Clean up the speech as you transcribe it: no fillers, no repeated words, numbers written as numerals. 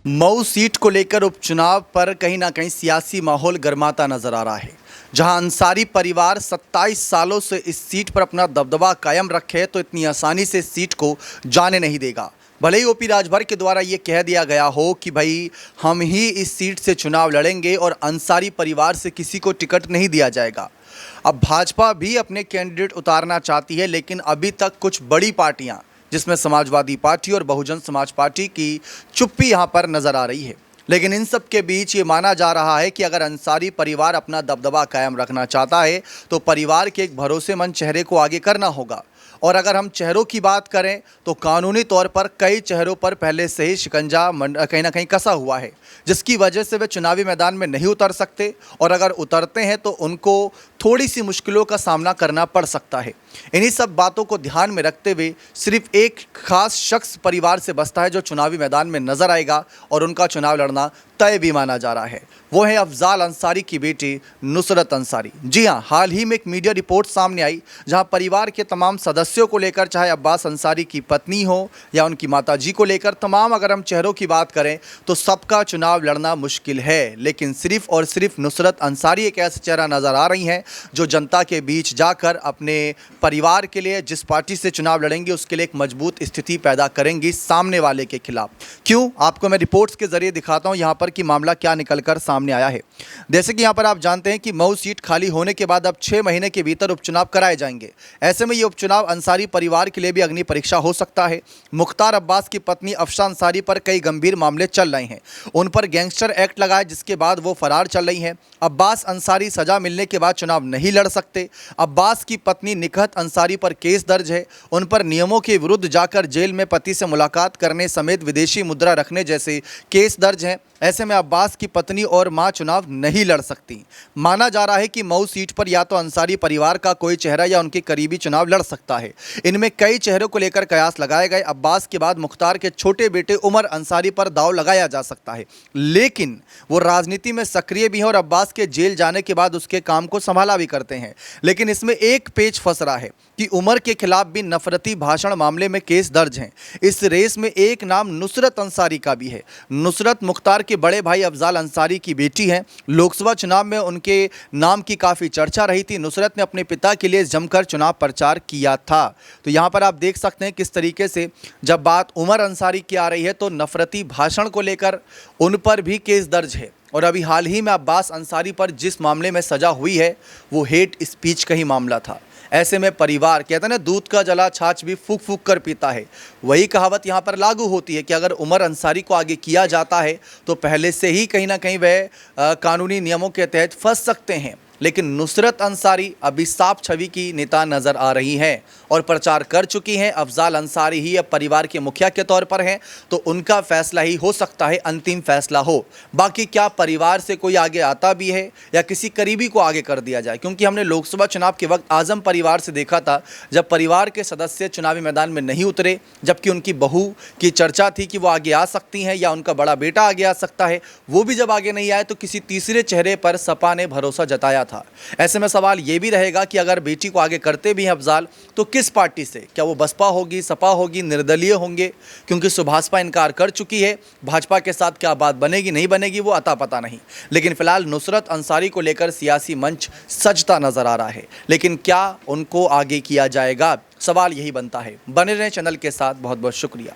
Mau seat को लेकर उपचुनाव पर कहीं ना कहीं सियासी माहौल गर्माता नजर आ रहा है। जहां अंसारी परिवार 27 सालों से इस सीट पर अपना दबदबा कायम रखे तो इतनी आसानी से इस सीट को जाने नहीं देगा। भले ही ओपी राजभर के द्वारा ये कह दिया गया हो कि भाई हम ही इस सीट से चुनाव लड़ेंगे और अंसारी परिवार से किसी को टिकट नहीं दिया जाएगा। अब भाजपा भी अपने कैंडिडेट उतारना चाहती है, लेकिन अभी तक कुछ बड़ी पार्टियां जिसमें समाजवादी पार्टी और बहुजन समाज पार्टी की चुप्पी यहां पर नजर आ रही है। लेकिन इन सब के बीच ये माना जा रहा है कि अगर अंसारी परिवार अपना दबदबा कायम रखना चाहता है तो परिवार के एक भरोसेमंद चेहरे को आगे करना होगा। और अगर हम चेहरों की बात करें तो कानूनी तौर पर कई चेहरों पर पहले से ही शिकंजा कहीं ना कहीं कसा हुआ है, जिसकी वजह से वे चुनावी मैदान में नहीं उतर सकते, और अगर उतरते हैं तो उनको थोड़ी सी मुश्किलों का सामना करना पड़ सकता है। इन्हीं सब बातों को ध्यान में रखते हुए सिर्फ एक खास शख्स परिवार से बचता है जो चुनावी मैदान में नजर आएगा और उनका चुनाव लड़ना तय भी माना जा रहा है। वो है अफजाल अंसारी की बेटी नुसरत अंसारी। जी हाँ, हाल ही में एक मीडिया रिपोर्ट सामने आई जहां परिवार के तमाम सदस्यों को लेकर, चाहे अब्बास अंसारी की पत्नी हो या उनकी माताजी को लेकर, तमाम अगर हम चेहरों की बात करें तो सबका चुनाव लड़ना मुश्किल है। लेकिन सिर्फ और सिर्फ नुसरत अंसारी एक ऐसा चेहरा नजर आ रही हैं जो जनता के बीच जाकर अपने परिवार के लिए जिस पार्टी से चुनाव लड़ेंगे उसके लिए एक मजबूत स्थिति पैदा करेंगी सामने वाले के खिलाफ। क्यों, आपको मैं रिपोर्ट्स के जरिए दिखाता हूं यहां पर कि मामला क्या निकलकर सामने आया है। जैसे कि यहां पर आप जानते हैं कि मऊ सीट खाली होने के बाद अब 6 महीने के भीतर उपचुनाव कराए जाएंगे। ऐसे में ये उपचुनाव अंसारी परिवार के लिए भी अग्नि परीक्षा हो सकता है। मुख्तार अब्बास की पत्नी अफशा अंसारी पर कई गंभीर मामले चल रहे हैं। उन पर गैंगस्टर एक्ट लगाए जिसके बाद वो फरार चल रही हैं। अब्बास अंसारी सजा मिलने के बाद चुनाव नहीं लड़ सकते। अब्बास की पत्नी निकहत अंसारी पर केस दर्ज है। उन पर नियमों के विरुद्ध जाकर जेल में पति से मुलाकात करने समेत विदेशी मुद्रा रखने जैसे केस दर्ज हैं। ऐसे में अब्बास की पत्नी और मां चुनाव नहीं लड़ सकती। माना जा रहा है कि मऊ सीट पर या तो अंसारी परिवार का कोई चेहरा या उनके करीबी चुनाव लड़ सकता है। इनमें कई चेहरों को लेकर कयास लगाए गए। अब्बास के बाद मुख्तार के छोटे बेटे उमर अंसारी पर दांव लगाया जा सकता है, लेकिन वो राजनीति में सक्रिय भी हैं और अब्बास के जेल जाने के बाद उसके काम को संभाला भी करते हैं। लेकिन इसमें एक पेच फंस रहा है कि उमर के खिलाफ भी नफरती भाषण मामले में केस दर्ज हैं। इस रेस में एक नाम नुसरत अंसारी का भी है। नुसरत मुख्तार के बड़े भाई अफजाल अंसारी की बेटी हैं। लोकसभा चुनाव में उनके नाम की काफ़ी चर्चा रही थी। नुसरत ने अपने पिता के लिए जमकर चुनाव प्रचार किया था। तो यहाँ पर आप देख सकते हैं किस तरीके से जब बात उमर अंसारी की आ रही है तो नफरती भाषण को लेकर उन पर भी केस दर्ज है। और अभी हाल ही में अब्बास अंसारी पर जिस मामले में सजा हुई है वो हेट स्पीच का ही मामला था। ऐसे में परिवार कहते हैं ना, दूध का जला छाछ भी फूक फूक कर पीता है। वही कहावत यहाँ पर लागू होती है कि अगर उमर अंसारी को आगे किया जाता है तो पहले से ही कहीं ना कहीं वह कानूनी नियमों के तहत फंस सकते हैं। लेकिन नुसरत अंसारी अभी साफ छवि की नेता नजर आ रही हैं और प्रचार कर चुकी हैं। अफजाल अंसारी ही अब परिवार के मुखिया के तौर पर हैं, तो उनका फैसला ही हो सकता है अंतिम फैसला हो। बाकी क्या परिवार से कोई आगे आता भी है या किसी करीबी को आगे कर दिया जाए, क्योंकि हमने लोकसभा चुनाव के वक्त आजम परिवार से देखा था जब परिवार के सदस्य चुनावी मैदान में नहीं उतरे, जबकि उनकी बहू की चर्चा थी कि वो आगे आ सकती हैं या उनका बड़ा बेटा आगे आ सकता है, वो भी जब आगे नहीं आए तो किसी तीसरे चेहरे पर सपा ने भरोसा जताया था। ऐसे में सवाल ये भी रहेगा कि अगर बेटी को आगे करते भी हैं अफजाल तो किस पार्टी से, क्या वो बसपा होगी, सपा होगी, निर्दलीय होंगे, क्योंकि सुभाषपा इनकार कर चुकी है। भाजपा के साथ क्या बात बनेगी नहीं बनेगी वो अता पता नहीं। लेकिन फिलहाल नुसरत अंसारी को लेकर सियासी मंच सजता नजर आ रहा है, लेकिन क्या उनको आगे किया जाएगा, सवाल यही बनता है। बने रहें चैनल के साथ। बहुत बहुत शुक्रिया।